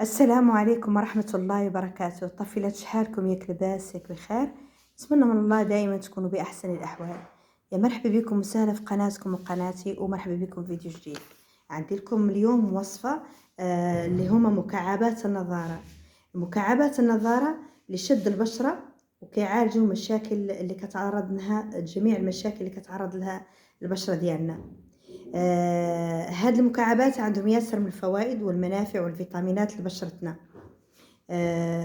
السلام عليكم ورحمة الله وبركاته. طفلت شحالكم ياك لاباس ياك بخير؟ نتمنى من الله دائما تكونوا بأحسن الأحوال. يا مرحبا بكم وسهلا في قناتكم وقناتي، ومرحبا بكم في فيديو جديد. عندي لكم اليوم وصفة اللي هما مكعبات النظارة. مكعبات النظارة لشد البشرة وكيعالجوا مشاكل اللي كتعرض لها، جميع المشاكل اللي كتعرض لها البشرة ديالنا. هاد المكعبات عندهم ياسر من الفوائد والمنافع والفيتامينات لبشرتنا.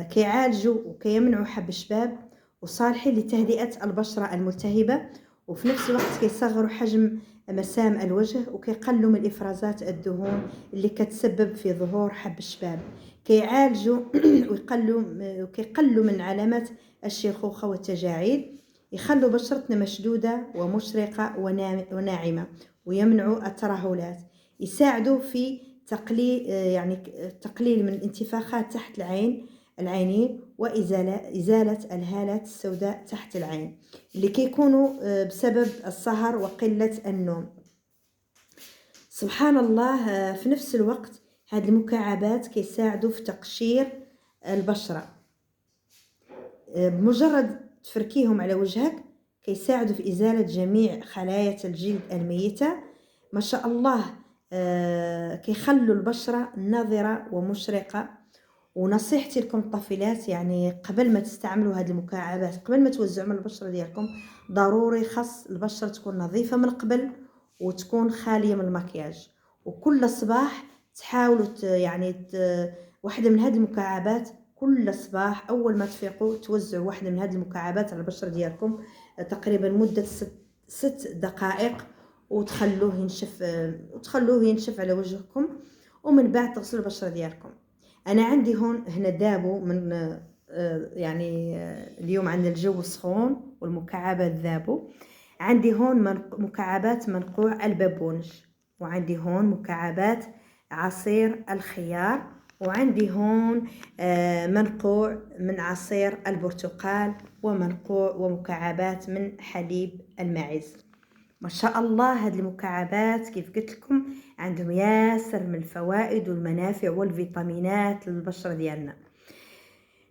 كيعالجوا وكيمنعوا حب الشباب، وصالحين لتهدئة البشرة الملتهبة، وفي نفس الوقت كيصغروا حجم مسام الوجه وكيقلوا من افرازات الدهون اللي كتسبب في ظهور حب الشباب. كيعالجوا وكيقلوا من علامات الشيخوخة والتجاعيد، يخلوا بشرتنا مشدودة ومشرقة وناعمة، ويمنعوا الترهلات. يساعدوا في تقليل من الانتفاخات تحت العينين وإزالة الهالات السوداء تحت العين اللي كيكونوا بسبب السهر وقلة النوم. سبحان الله، في نفس الوقت هذه المكعبات كيساعدوا في تقشير البشرة. بمجرد تفركيهم على وجهك كيساعدوا في إزالة جميع خلايا الجلد الميتة. ما شاء الله، كيخلوا البشرة ناضرة ومشرقة. ونصيحتي لكم الطفلات، يعني قبل ما تستعملوا هذه المكعبات، قبل ما توزعوا من البشرة ديالكم، ضروري خاص البشرة تكون نظيفة من قبل وتكون خالية من المكياج. وكل صباح تحاولوا واحدة من هذه المكعبات كل صباح أول ما تفيقوا توزعوا واحدة من هذه المكعبات على البشرة ديالكم تقريبا مدة 6 دقائق، وتخلوه ينشف على وجهكم، ومن بعد تغسلوا البشرة ديالكم. انا عندي هنا دابو من اليوم عندنا الجو سخون والمكعبات ذابوا. عندي هون مكعبات منقوع البابونج، وعندي هون مكعبات عصير الخيار، وعندي هون منقوع من عصير البرتقال، ومنقوع ومكعبات من حليب الماعز. ما شاء الله، هذه المكعبات كيف قلت لكم عندهم ياسر من الفوائد والمنافع والفيتامينات للبشرة ديالنا.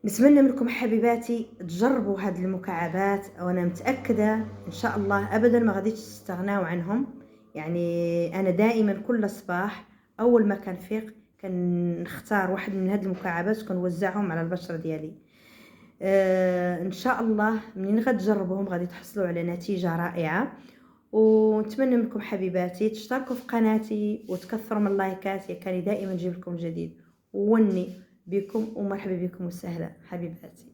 نتمنى منكم حبيباتي تجربوا هذه المكعبات، وانا متأكدة ان شاء الله ابدا ما غاديش تستغناو عنهم. يعني انا دائما كل صباح اول ما كنفيق كنختار واحد من هذه المكعبات وكنوزعهم على البشرة ديالي. ان شاء الله منين غتجربوهم غادي تحصلوا على نتيجة رائعة. ونتمنى منكم حبيباتي تشتركوا في قناتي وتكثروا من اللايكات، كان دائما نجيب لكم جديد. وني بكم ومرحبا بكم وسهلا حبيباتي.